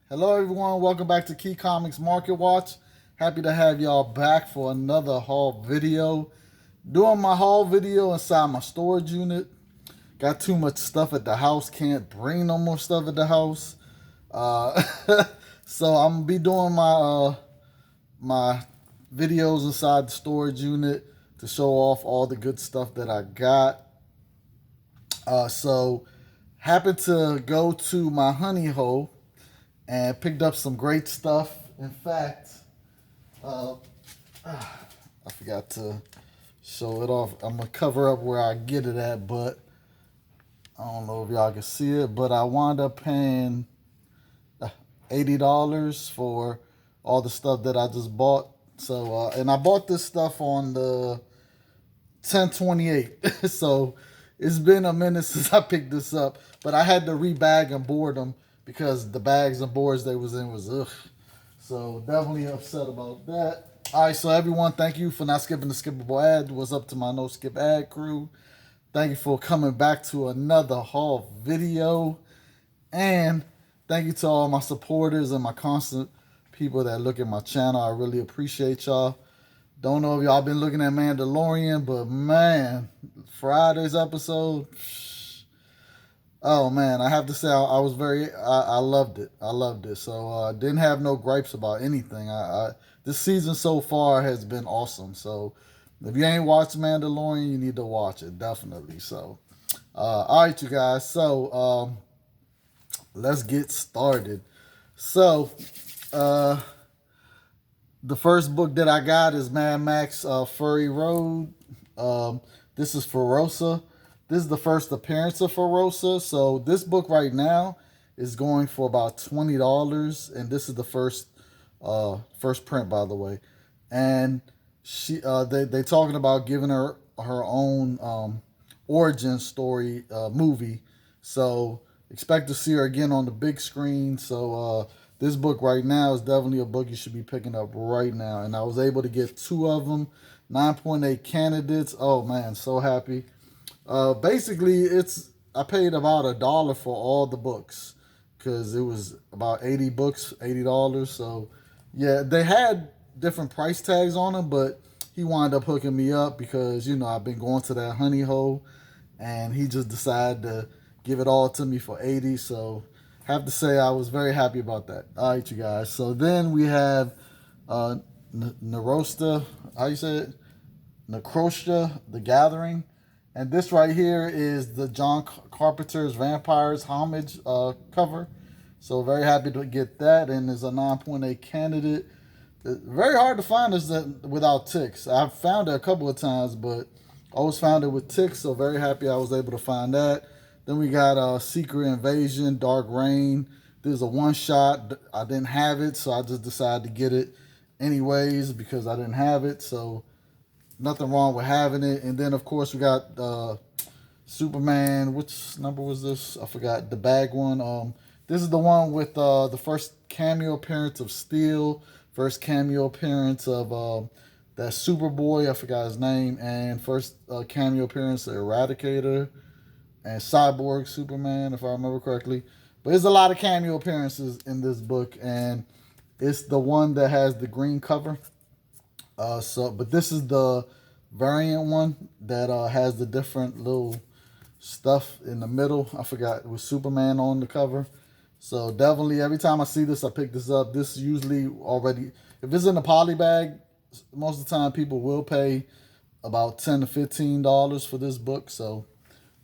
Hello, everyone. Welcome back to Key Comics Market Watch. Happy to have y'all back for another haul video. Doing my haul video inside my storage unit. Got too much stuff at the house. Can't bring no more stuff at the house. Uh, so I'm gonna be doing my videos inside the storage unit to show off all the good stuff that I got. So happened to go to my honey hole and picked up some great stuff. In fact, I forgot to show it off. I'm gonna cover up where I get it at, but I don't know if y'all can see it. But I wound up paying $80 for all the stuff that I just bought. So and I bought this stuff on the 10/28. So it's been a minute since I picked this up, but I had to rebag and board them because the bags and boards they was in was ugh. So definitely upset about that. All right, so everyone, thank you for not skipping the skippable ad. What's up to my no skip ad crew? Thank you for coming back to another haul video, and thank you to all my supporters and my constant people that look at my channel. I really appreciate y'all. Don't know if y'all been looking at Mandalorian, but man, Friday's episode, oh man, I have to say I was I loved it. I loved it. So I didn't have no gripes about anything. This season so far has been awesome. So if you ain't watched Mandalorian, you need to watch it, definitely. So all right, you guys. So let's get started. So the first book that I got is Mad Max Fury Road. This is Ferosa. This is the first appearance of Ferosa. So this book right now is going for about $20, and this is the first print, by the way. And they talking about giving her own origin story movie. So expect to see her again on the big screen. So this book right now is definitely a book you should be picking up right now. And I was able to get two of them, 9.8 candidates. Oh man, so happy. Basically, I paid about $1 for all the books because it was about 80 books, $80. So yeah, they had different price tags on them, but he wound up hooking me up because I've been going to that honey hole, and he just decided to give it all to me for 80. So have to say I was very happy about that. All right, you guys. So then we have Narosta, how you say it? Necrosha, The Gathering. And this right here is the John Carpenter's Vampires Homage cover. So very happy to get that. And it's a 9.8 candidate. It's very hard to find this without ticks. I've found it a couple of times, but always found it with ticks. So very happy I was able to find that. Then we got Secret Invasion, Dark Reign. This is a one-shot. I didn't have it, so I just decided to get it anyways because I didn't have it. So nothing wrong with having it. And then, of course, we got Superman. Which number was this? I forgot. The bag one. This is the one with the first cameo appearance of Steel, first cameo appearance of that Superboy. I forgot his name. And first cameo appearance of Eradicator and Cyborg Superman, if I remember correctly. But there's a lot of cameo appearances in this book, and it's the one that has the green cover. But this is the variant one that has the different little stuff in the middle. I forgot, with Superman on the cover. So definitely every time I see this, I pick this up. This usually already, if it's in a poly bag, most of the time people will pay about $10 to $15 for this book. So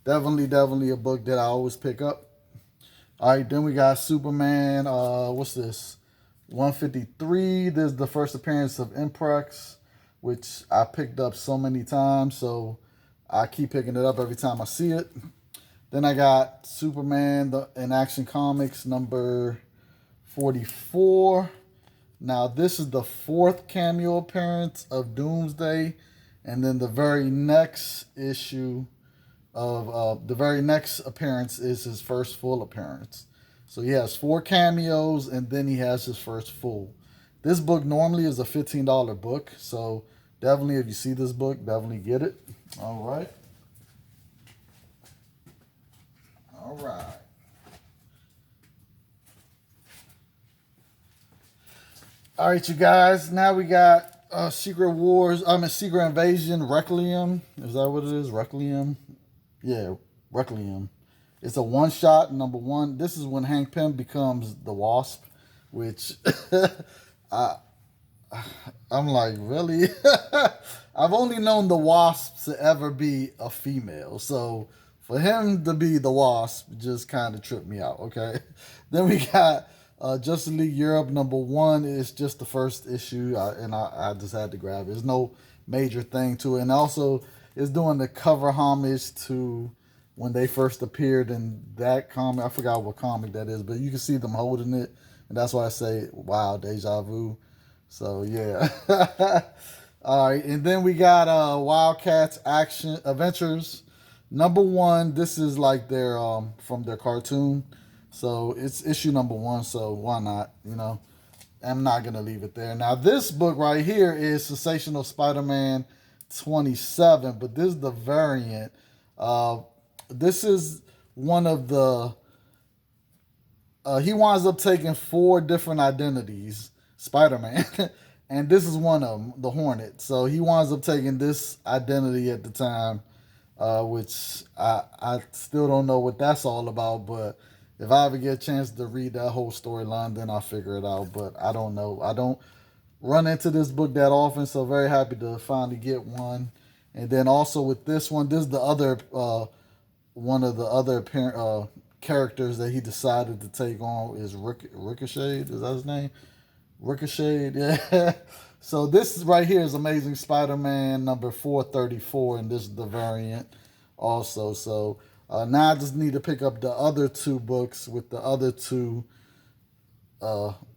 definitely a book that I always pick up. All right, then we got Superman. What's this? 153. This is the first appearance of Imprex, which I picked up so many times, so I keep picking it up every time I see it. Then I got Superman in Action Comics number 44. Now this is the fourth cameo appearance of Doomsday, and then the very next issue of the very next appearance is his first full appearance. So he has 4 cameos, and then he has his first full. This book normally is a $15 book, so definitely if you see this book, definitely get it. All right. All right. All right, you guys. Now we got Secret Wars. Secret Invasion Requiem. Is that what it is? Requiem. Yeah, Requiem. It's a one shot. Number one. This is when Hank Pym becomes the Wasp, which I I'm like, really? I've only known the Wasp to ever be a female, so for him to be the Wasp just kind of tripped me out. Okay, then we got Justice League Europe #1 is just the first issue, and I just had to grab it. There's no major thing to it, and also it's doing the cover homage to when they first appeared in that comic. I forgot what comic that is, but you can see them holding it, and that's why I say, wow, deja vu. So yeah. All right, and then we got Wildcats Action Adventures #1. This is like their from their cartoon, so it's issue #1. So why not? You know, I'm not gonna leave it there. Now this book right here is Sensational Spider-Man 27, but this is the variant. This is one of the. He winds up taking 4 different identities, Spider-Man. And this is one of them, the Hornet. So he winds up taking this identity at the time, which I still don't know what that's all about. But if I ever get a chance to read that whole storyline, then I'll figure it out. But I don't know. I don't run into this book that often, so very happy to finally get one. And then also with this one, this is the other one of the other characters that he decided to take on is Ricochet. Is that his name? Ricochet, yeah. So this right here is Amazing Spider-Man #434, and this is the variant also. So now I just need to pick up the other 2 books with the other 2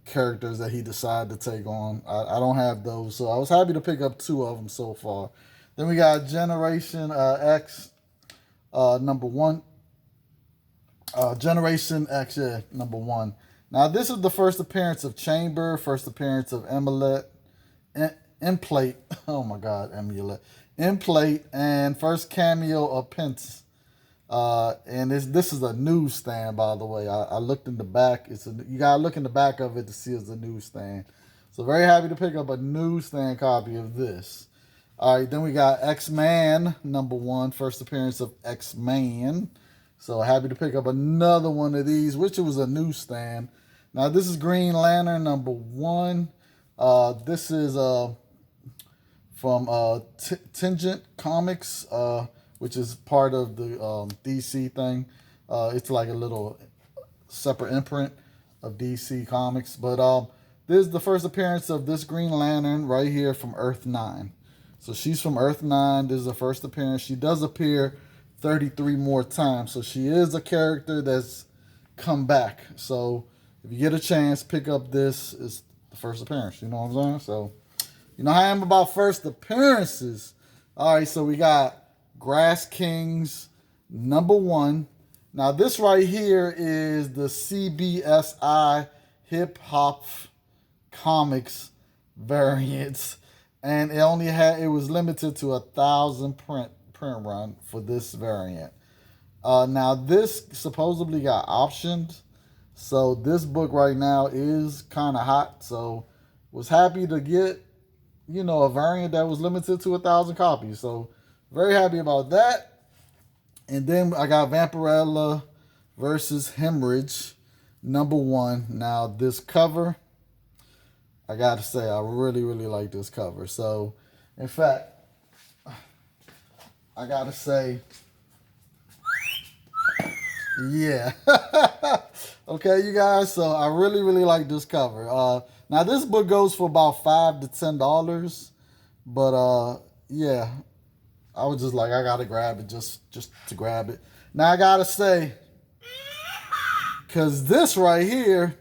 characters that he decided to take on. I don't have those, so I was happy to pick up 2 of them so far. Then we got Generation X #1. Generation X, yeah, #1. Now, this is the first appearance of Chamber, first appearance of Emplate. Oh my God, Emplate, and first cameo of Pence. And this is a newsstand, by the way. I looked in the back. You gotta look in the back of it to see it's a newsstand. So very happy to pick up a newsstand copy of this. All right, then we got X-Man #1, first appearance of X-Man. So happy to pick up another one of these, which was a newsstand. Now this is Green Lantern #1. This is from Tangent Comics, which is part of the DC thing. It's like a little separate imprint of DC Comics. But this is the first appearance of this Green Lantern right here from Earth 9. So she's from Earth 9. This is the first appearance. She does appear 33 more times. So she is a character that's come back. So if you get a chance, pick up this. It's the first appearance. You know what I'm saying? So, you know how I am about first appearances. All right, so we got Grass Kings #1. Now this right here is the CBSI Hip Hop Comics variants. And it was limited to 1,000 print run for this variant. Now this supposedly got optioned, so this book right now is kind of hot. So was happy to get a variant that was limited to 1,000 copies. So very happy about that. And then I got Vampirella versus Hemorrhage #1. Now this cover, I gotta say, I really like this cover. So in fact, I gotta say, yeah. Okay, you guys. So I really like this cover. Now this book goes for about $5 to $10, but yeah, I was just like, I gotta grab it just to grab it. Now I gotta say, cause this right here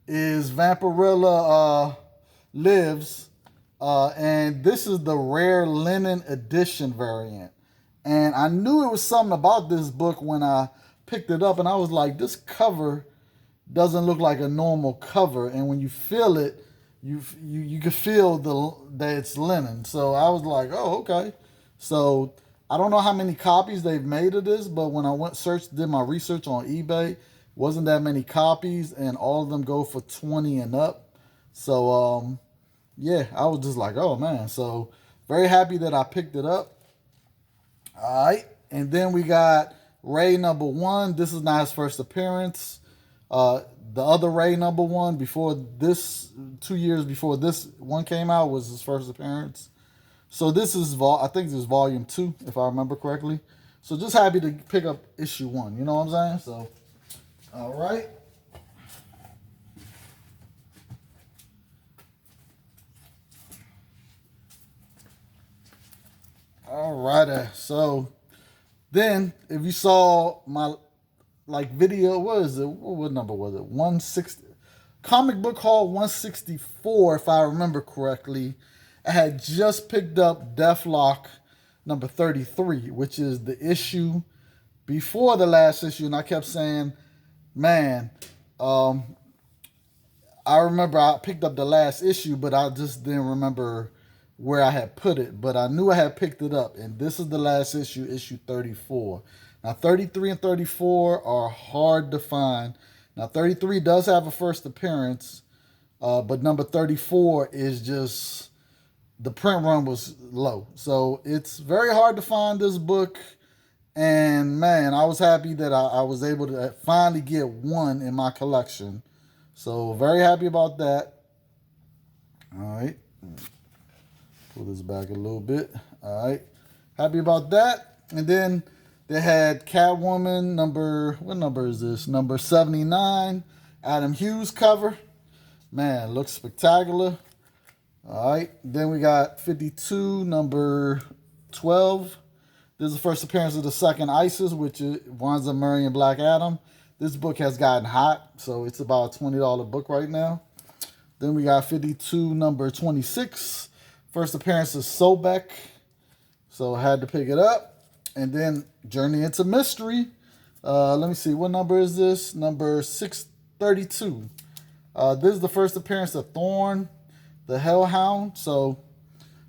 is Vampirella Lives. And this is the rare linen edition variant. And I knew it was something about this book when I picked it up, and I was like, this cover doesn't look like a normal cover. And when you feel it, you can feel that it's linen. So I was like, oh, okay. So I don't know how many copies they've made of this, but when I did my research on eBay, wasn't that many copies, and all of them go for 20 and up. So yeah, I was just like, oh man. So very happy that I picked it up. All right. And then we got Ray #1. This is not his first appearance. The other Ray #1 before this, 2 years before this one came out, was his first appearance. So this is I think this is volume 2, if I remember correctly. So just happy to pick up issue 1. You know what I'm saying? So, all right. All righty. So then, if you saw my video, what is it? What number was it? 160. Comic Book Haul 164, if I remember correctly. I had just picked up Deathlock number 33, which is the issue before the last issue, and I kept saying, man, I remember I picked up the last issue, but I just didn't remember where I had put it. But I knew I had picked it up, and this is the last issue, issue 34. Now, 33 and 34 are hard to find. Now, 33 does have a first appearance, but number 34 is just, the print run was low. So it's very hard to find this book. And man, I was happy that I was able to finally get one in my collection. So very happy about that. All right. Pull this back a little bit. All right. Happy about that. And then they had Catwoman what number is this? Number 79. Adam Hughes cover. Man, looks spectacular. All right. Then we got 52, number 12. This is the first appearance of the second ISIS, which winds up marrying Black Adam. This book has gotten hot, so it's about a $20 book right now. Then we got 52, number 26. First appearance of Sobek, so I had to pick it up. And then Journey into Mystery. Let me see, what number is this? Number 632. This is the first appearance of Thorn, the Hellhound. So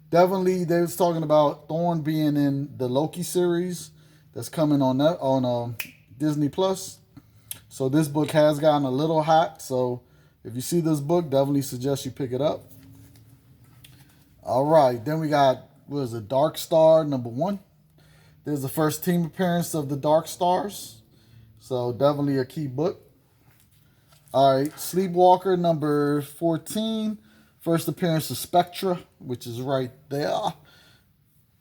definitely, they was talking about Thorn being in the Loki series that's coming on Disney Plus. So this book has gotten a little hot. So if you see this book, definitely suggest you pick it up. All right, then we got, what is it, Dark Star #1. There's the first team appearance of the Dark Stars. So definitely a key book. All right, Sleepwalker number 14. First appearance of Spectra, which is right there.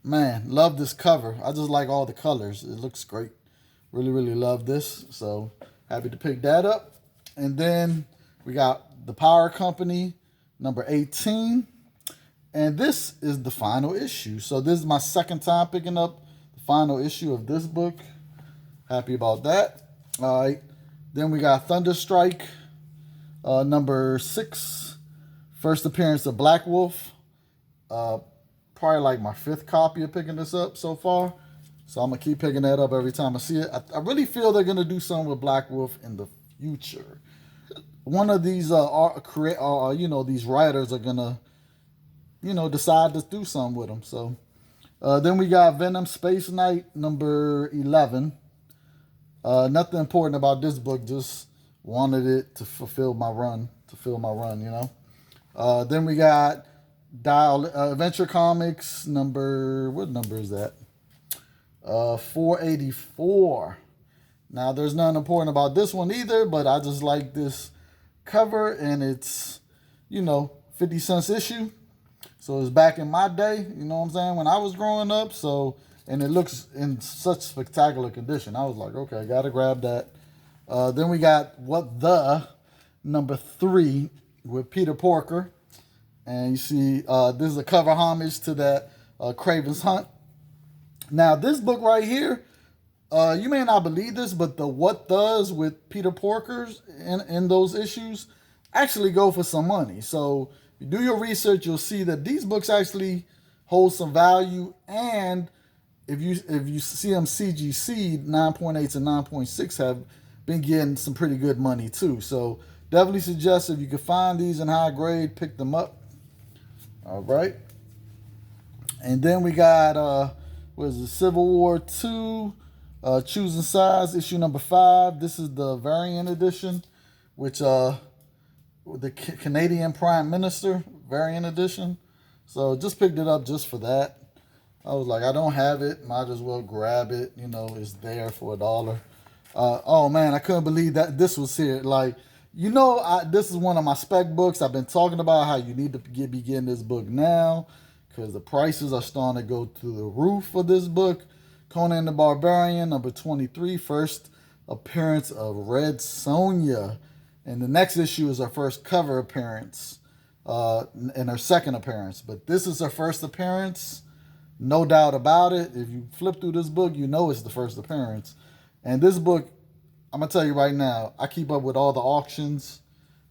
Man, love this cover. I just like all the colors. It looks great. Really, really love this. So happy to pick that up. And then we got The Power Company, number 18. And this is the final issue. So this is my second time picking up the final issue of this book. Happy about that. All right. Then we got Thunderstrike, number 6. First appearance of Black Wolf. Probably like my 5th copy of picking this up so far. So I'm going to keep picking that up every time I see it. I really feel they're going to do something with Black Wolf in the future. One of these these writers are going to, decide to do something with them. So then we got Venom Space Knight number 11. Nothing important about this book, just wanted it to fulfill my run, Then we got Adventure Comics number, what number is that? 484. Now, there's nothing important about this one either, but I just like this cover, and it's, 50 cents issue. So it's back in my day, you know what I'm saying, when I was growing up. So, and it looks in such spectacular condition. I was like, okay, gotta grab that. Then we got What the number 3 with Peter Porker. And you see, this is a cover homage to that Craven's Hunt. Now, this book right here, you may not believe this, but the What Does with Peter Porker's in those issues actually go for some money. So if you do your research, you'll see that these books actually hold some value. And if you see them CGC 9.8 to 9.6 have been getting some pretty good money too. So definitely suggest if you can find these in high grade, pick them up. All right. And then we got, Civil War 2, Choosing Sides, issue number 5. This is the variant edition, which the Canadian Prime Minister variant edition. So just picked it up just for that. I was like, I don't have it. Might as well grab it. You know, it's there for $1. Oh man, I couldn't believe that this was here. Like, you know, this is one of my spec books. I've been talking about how you need to be getting this book now because the prices are starting to go through the roof for this book. Conan the Barbarian, number 23, first appearance of Red Sonja. And the next issue is her first cover appearance and her second appearance. But this is her first appearance, no doubt about it. If you flip through this book, you know it's the first appearance. And this book, I'm going to tell you right now, I keep up with all the auctions.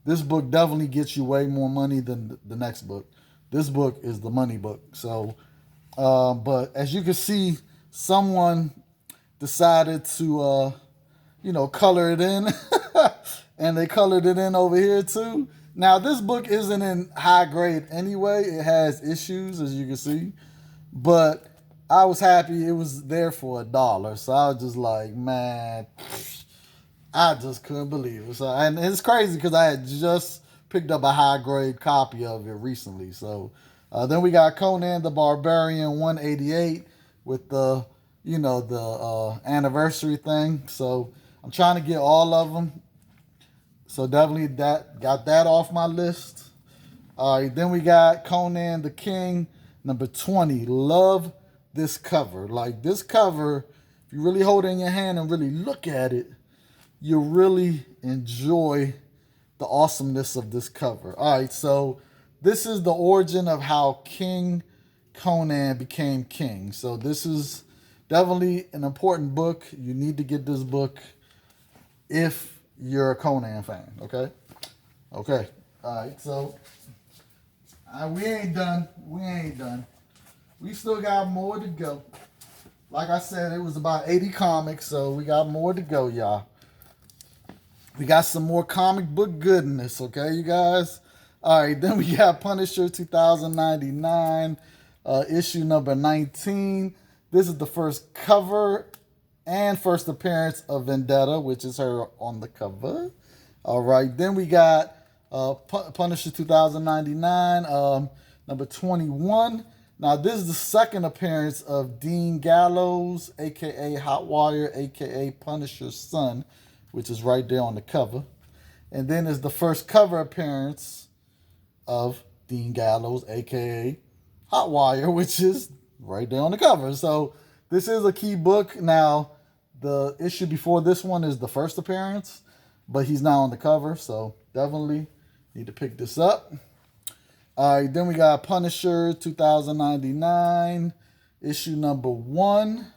This book definitely gets you way more money than the next book. This book is the money book. So, but as you can see, someone decided to, color it in. And they colored it in over here too. Now, this book isn't in high grade anyway. It has issues, as you can see. But I was happy it was there for $1. So I was just like, man, I just couldn't believe it. So, and it's crazy because I had just picked up a high grade copy of it recently. So then we got Conan the Barbarian 188 with the anniversary thing. So I'm trying to get all of them. So definitely got that off my list. All right, then we got Conan the King, number 20. Love this cover. Like this cover, if you really hold it in your hand and really look at it, you really enjoy the awesomeness of this cover. All right, so this is the origin of how King Conan became king. So this is definitely an important book. You need to get this book if you're a Conan fan, okay? Okay. All right, so we ain't done. We ain't done. We still got more to go. Like I said, it was about 80 comics, so we got more to go, y'all. We got some more comic book goodness, okay, you guys? All right, then we got Punisher 2099, issue number 19. This is the first cover and first appearance of Vendetta, which is her on the cover. All right, then we got Punisher 2099, number 21. Now, this is the second appearance of Dean Gallows, a.k.a. Hotwire, a.k.a. Punisher's son, which is right there on the cover. And then is the first cover appearance of Dean Gallows, a.k.a. Hotwire, which is right there on the cover. So this is a key book. Now, the issue before this one is the first appearance, but he's now on the cover, so definitely need to pick this up. All right, then we got Punisher 2099, issue number 1.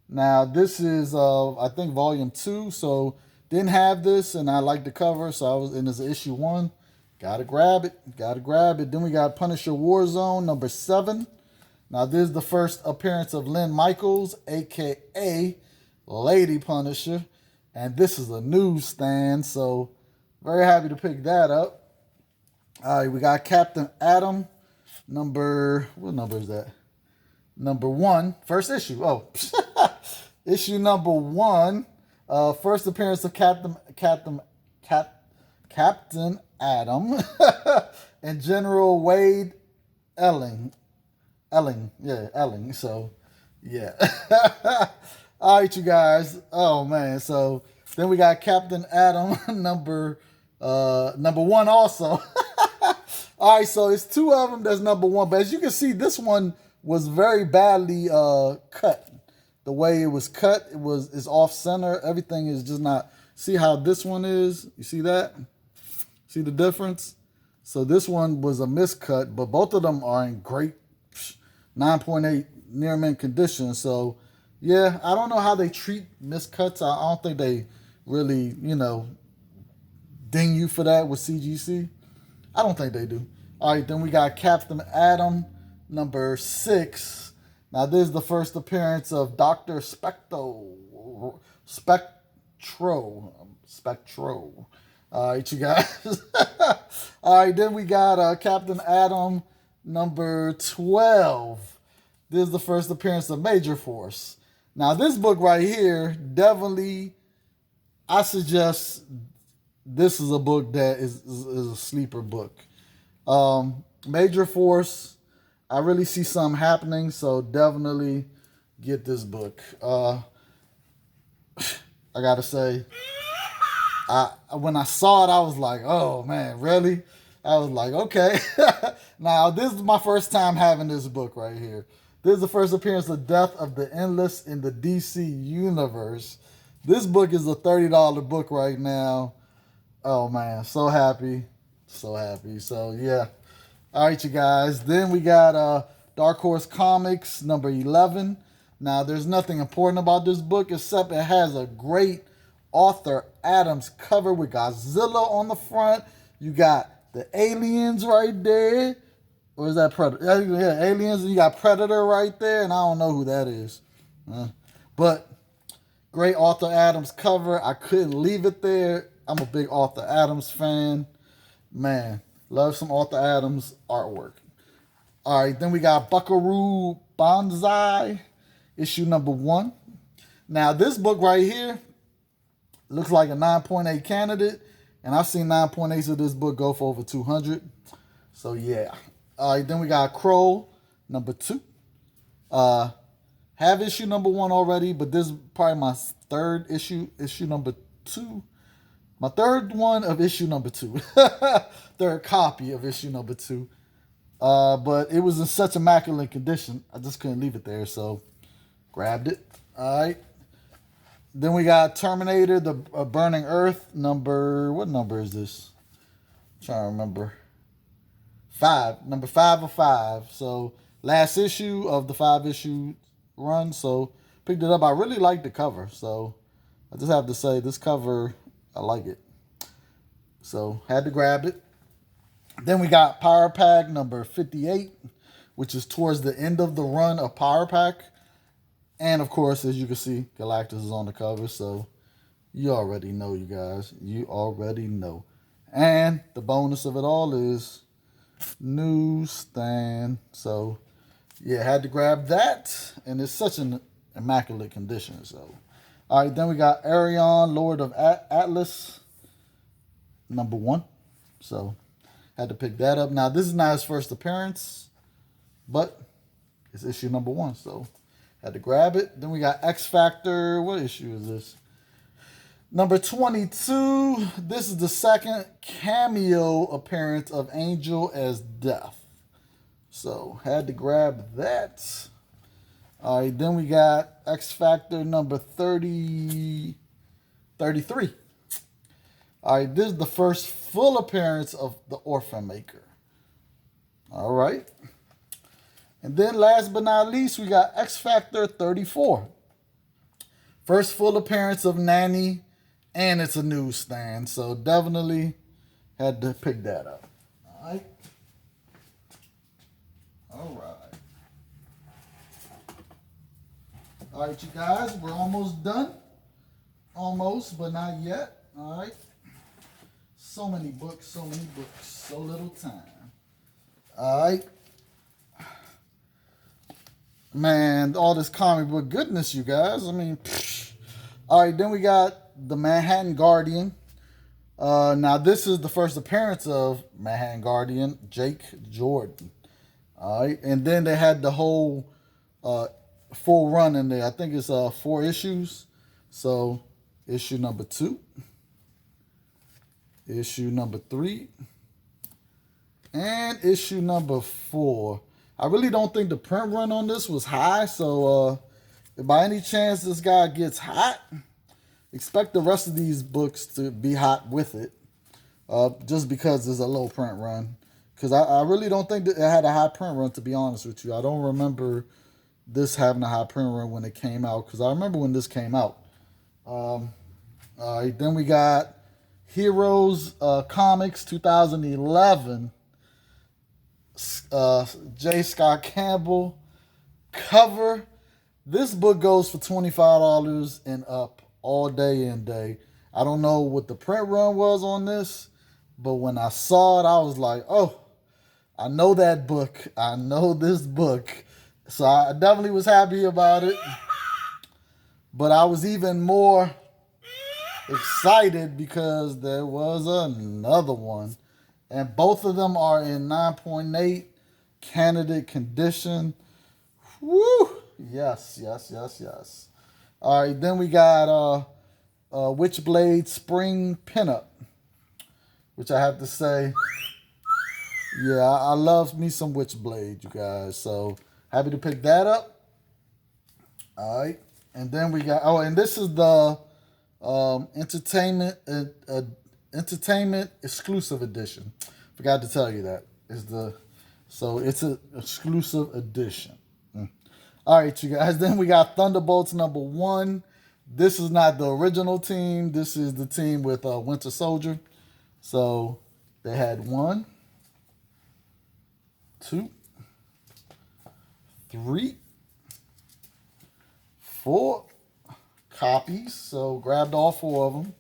Now, this is, I think, volume 2, so didn't have this, and I like the cover, so I was in this issue 1. Gotta grab it. Then we got Punisher Warzone number 7. Now, this is the first appearance of Lynn Michaels, a.k.a. Lady Punisher, and this is a newsstand, so very happy to pick that up. All right, we got Captain Atom, what number is that? Number 1, first issue. Oh, issue number 1, first appearance of Captain Atom and General Wade Elling. So, yeah. All right, you guys. Oh man. So then we got Captain Atom number 1 also. All right, so it's 2 of them that's number 1, but as you can see, this one was very badly cut. The way it was cut, is off center. Everything is just not. See how this one is? You see that? See the difference? So this one was a miscut, but both of them are in great 9.8 near mint condition. So yeah, I don't know how they treat miscuts. I don't think they really, ding you for that with CGC. I don't think they do. All right, then we got Captain Atom number 6. Now, this is the first appearance of Dr. Spectro. All right, you guys. All right, then we got Captain Atom number 12. This is the first appearance of Major Force. Now, this book right here, definitely, I suggest this is a book that is a sleeper book. Major Force, I really see something happening, so definitely get this book. I gotta say, when I saw it, I was like, oh man, really? I was like, okay. Now, this is my first time having this book right here. This is the first appearance of Death of the Endless in the DC Universe. This book is a $30 book right now. Oh man, so happy. So happy. So yeah. All right, you guys. Then we got Dark Horse Comics number 11. Now, there's nothing important about this book except it has a great Author Adams cover with Godzilla on the front. You got the aliens right there. Or is that Predator? Yeah, aliens. And you got Predator right there, and I don't know who that is. But great Author Adams cover. I couldn't leave it there. I'm a big Author Adams fan. Man, love some Author Adams artwork. All right, then we got Buckaroo Banzai, issue number 1. Now, this book right here looks like a 9.8 candidate, and I've seen 9.8s of this book go for over 200. So, yeah. All right, then we got Crow, number 2. Have issue number 1 already, but this is probably my third issue number 2. My third one of issue number 2. Third copy of issue number 2. But it was in such immaculate condition, I just couldn't leave it there, so grabbed it. All right. Then we got Terminator, the Burning Earth, what number is this? I'm trying to remember. 5, number 5 of 5. So last issue of the 5-issue run, so picked it up. I really like the cover, so I just have to say this cover, I like it. So had to grab it. Then we got Power Pack number 58, which is towards the end of the run of Power Pack. And of course, as you can see, Galactus is on the cover, so you already know, you guys. You already know. And the bonus of it all is newsstand. So yeah, had to grab that, and it's such an immaculate condition. So all right, then we got Arion, Lord of Atlas, number 1. So had to pick that up. Now, this is not his first appearance, but it's issue number 1, so had to grab it. Then we got X Factor. What issue is this? Number 22. This is the second cameo appearance of Angel as Death. So had to grab that. All right, then we got X Factor number 33. All right, this is the first full appearance of the Orphan Maker. All right. And then last but not least, we got X Factor 34. First full appearance of Nanny, and it's a newsstand. So definitely had to pick that up. All right. All right. All right, you guys, we're almost done. Almost, but not yet. All right. So many books, so little time. All right. Man, all this comic book goodness, you guys. I mean, pfft. All right, then we got the Manhattan Guardian. Now, this is the first appearance of Manhattan Guardian, Jake Jordan. All right, and then they had the whole full run in there. I think it's 4 issues. So, issue number 2, issue number 3, and issue number 4. I really don't think the print run on this was high, so if by any chance this guy gets hot, expect the rest of these books to be hot with it, just because it's a low print run. Because I really don't think that it had a high print run, to be honest with you. I don't remember this having a high print run when it came out, because I remember when this came out. All right, then we got Heroes Comics 2011. J. Scott Campbell cover. This book goes for $25 and up all day and day. I don't know what the print run was on this, but when I saw it, I was like, oh, I know that book. I know this book. So I definitely was happy about it. But I was even more excited because there was another one. And both of them are in 9.8 candidate condition. Woo! Yes, yes, yes, yes. All right, then we got Witchblade Spring Pinup, which I have to say, yeah, I love me some Witchblade, you guys. So happy to pick that up. All right, and then we got, oh, and this is the entertainment exclusive edition. Forgot to tell you that. So it's an exclusive edition. All right, you guys. Then we got Thunderbolts #1. This is not the original team. This is the team with Winter Soldier. So they had 1, 2, 3, 4 copies. So grabbed all 4 of them.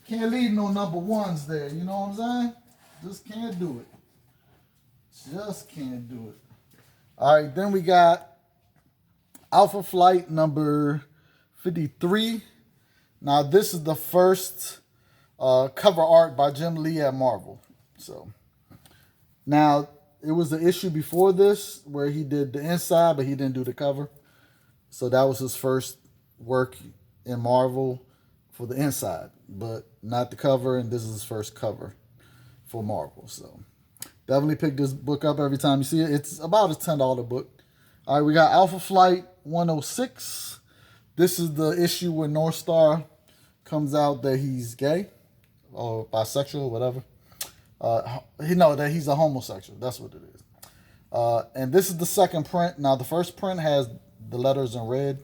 Can't leave no #1s there. You know what I'm saying? Just can't do it. Just can't do it. All right, then we got Alpha Flight number 53. Now, this is the first cover art by Jim Lee at Marvel. So, now, it was the issue before this where he did the inside, but he didn't do the cover. So, that was his first work in Marvel for the inside, but not the cover, and this is his first cover for Marvel. So, definitely pick this book up every time you see it. It's about a $10 book. All right, we got Alpha Flight 106. This is the issue where North Star comes out that he's gay or bisexual, whatever. That he's a homosexual. That's what it is. And this is the second print. Now, the first print has the letters in red.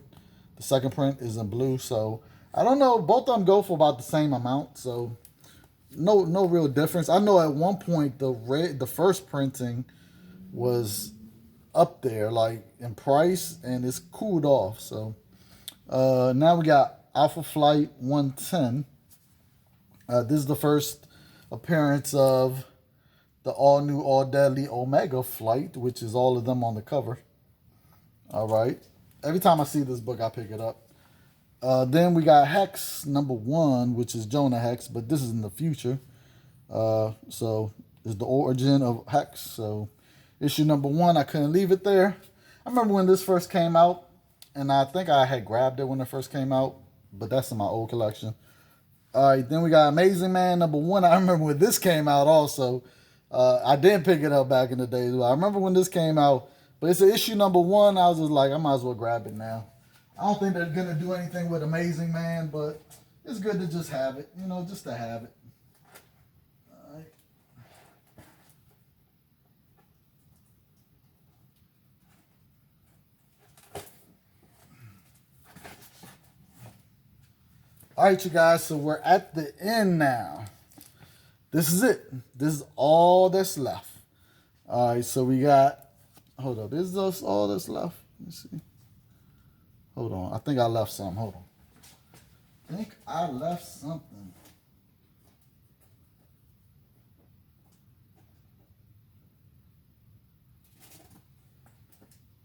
The second print is in blue. So, I don't know. Both of them go for about the same amount. So, no real difference. I know at one point the first printing was up there like in price and it's cooled off. So now we got Alpha Flight 110. This is the first appearance of the all new, all deadly Omega Flight, which is all of them on the cover. All right. Every time I see this book, I pick it up. Then we got Hex #1, which is Jonah Hex, but this is in the future. So it's the origin of Hex. So issue #1, I couldn't leave it there. I remember when this first came out, and I think I had grabbed it when it first came out, but that's in my old collection. All right, then we got Amazing Man #1. I remember when this came out also. I didn't pick it up back in the day. I remember when this came out, but it's an issue #1. I was just like, I might as well grab it now. I don't think they're going to do anything with Amazing Man, but it's good to just have it, just to have it. All right. All right, you guys, so we're at the end now. This is it. This is all that's left. All right, so we got, hold up, is this all that's left? Let me see. Hold on, I think I left something. Hold on. I think I left something.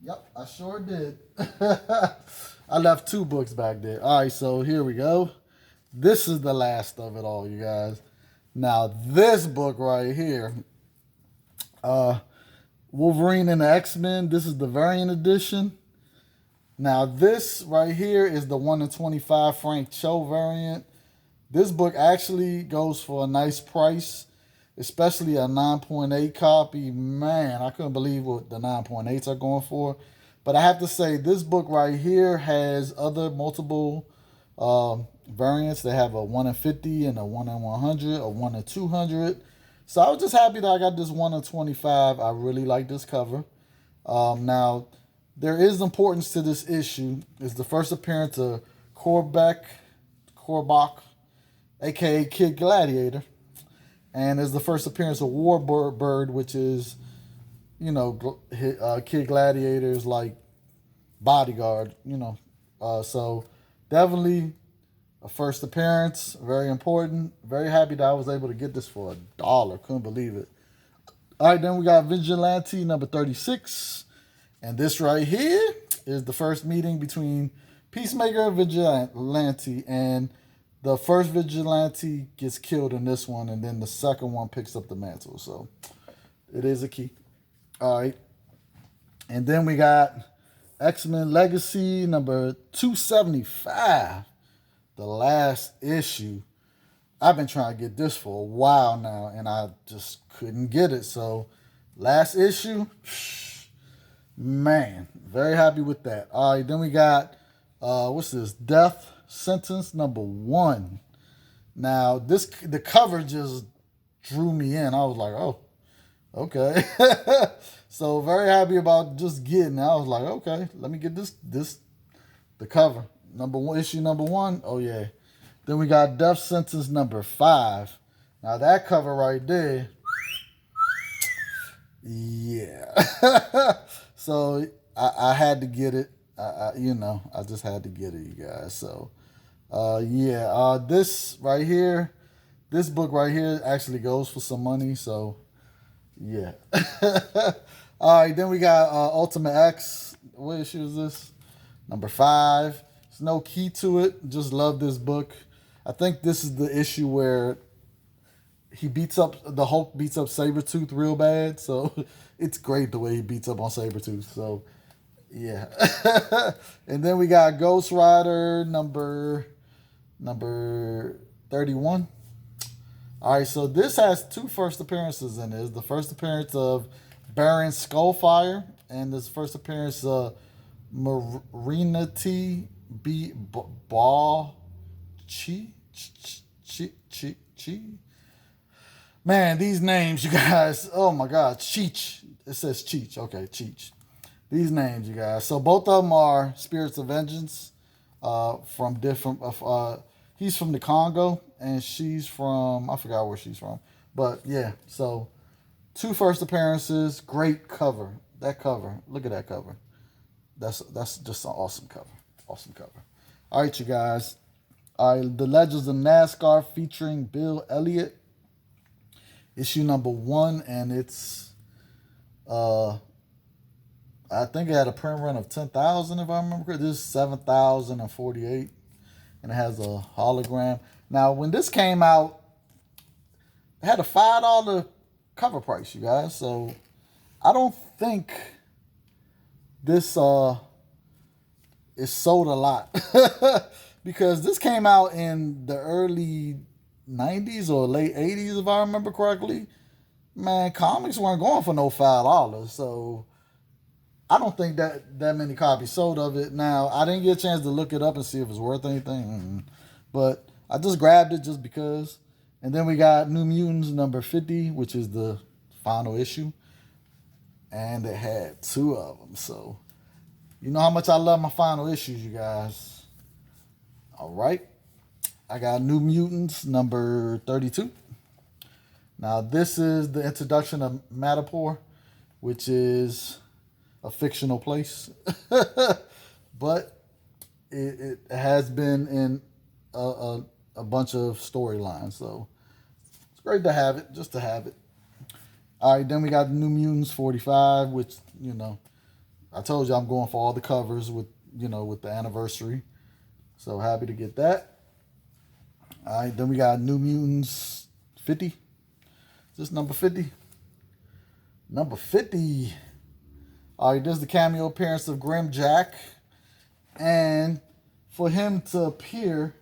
Yep, I sure did. I left 2 books back there. All right, so here we go. This is the last of it all, you guys. Now, this book right here, Wolverine and the X-Men, this is the variant edition. Now, this right here is the 1 in 25 Frank Cho variant. This book actually goes for a nice price, especially a 9.8 copy. Man, I couldn't believe what the 9.8s are going for. But I have to say, this book right here has other multiple variants. They have a 1 in 50 and a 1 in 100, a 1 in 200. So I was just happy that I got this 1 in 25. I really like this cover. Now, there is importance to this issue. It's the first appearance of Korbach, a.k.a. Kid Gladiator. And it's the first appearance of Warbird, which is, Kid Gladiator's like bodyguard, So definitely a first appearance, very important. Very happy that I was able to get this for $1. Couldn't believe it. All right, then we got Vigilante number 36. And this right here is the first meeting between Peacemaker and Vigilante. And the first vigilante gets killed in this one, and then the second one picks up the mantle. So it is a key. All right. And then we got X-Men Legacy number 275, the last issue. I've been trying to get this for a while now, and I just couldn't get it. So last issue, man, very happy with that. All right, then we got, what's this? Death Sentence number 1. Now, the cover just drew me in. I was like, oh, okay. So very happy about just getting it. I was like, okay, let me get the cover. Issue number 1. Oh, yeah. Then we got Death Sentence number 5. Now, that cover right there, yeah. So I had to get it. I just had to get it, you guys. So, yeah. This right here, this book right here actually goes for some money. So, yeah. All right. Then we got Ultimate X. What issue is this? Number 5. There's no key to it. Just love this book. I think this is the issue where the Hulk beats up Sabretooth real bad. So it's great the way he beats up on Sabretooth. So yeah. And then we got Ghost Rider number 31. All right, so this has 2 first appearances in it. The first appearance of Baron Skullfire, and this first appearance of Marina T. B. Ball Chi. Man, these names, you guys. Oh my God, Cheech. It says Cheech. Okay, Cheech. These names, you guys. So both of them are Spirits of Vengeance. From different. He's from the Congo, and she's from, I forgot where she's from, but yeah. So 2 first appearances. Great cover. That cover. Look at that cover. That's just an awesome cover. Awesome cover. All right, you guys. All right, The Legends of NASCAR featuring Bill Elliott. Issue number 1, and it's, I think it had a print run of 10,000 if I remember correctly. This is 7,048, and it has a hologram. Now, when this came out, it had a $5 cover price, you guys. So I don't think this is sold a lot because this came out in the early 90s or late 80s, if I remember correctly. Man, comics weren't going for no $5. So I don't think that many copies sold of it. Now, I didn't get a chance to look it up and see if it's worth anything. But I just grabbed it just because. And then we got New Mutants number 50, which is the final issue. And it had 2 of them. So, you know how much I love my final issues, you guys. All right. I got New Mutants number 32. Now, this is the introduction of Madripoor, which is a fictional place. But it has been in a bunch of storylines. So it's great to have it, just to have it. All right, then we got New Mutants 45, which, I told you I'm going for all the covers with the anniversary. So happy to get that. All right, then we got New Mutants 50. Is this number 50? Number 50. All right, this is the cameo appearance of Grim Jack. And for him to appear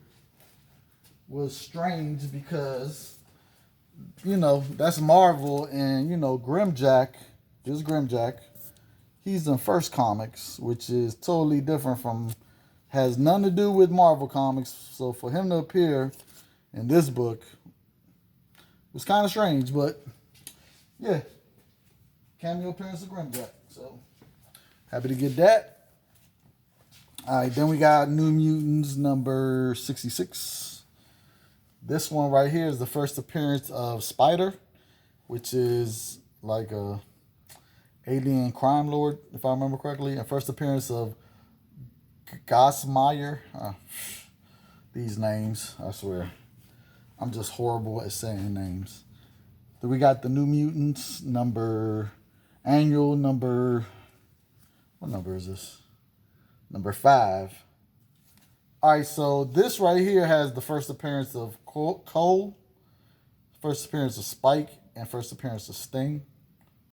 was strange because, that's Marvel. And, Grim Jack, this Grim Jack, he's in First Comics, which is totally different has nothing to do with Marvel Comics. So for him to appear in this book was kind of strange, but yeah, cameo appearance of Grimjack. So happy to get that. All right, then we got New Mutants number 66. This one right here is the first appearance of Spider, which is like a alien crime lord, if I remember correctly. And first appearance of Gosmeyer. These names, I swear. I'm just horrible at saying names. Then we got the New Mutants annual number, what number is this? Number 5. All right, so this right here has the first appearance of Cole, first appearance of Spike, and first appearance of Sting.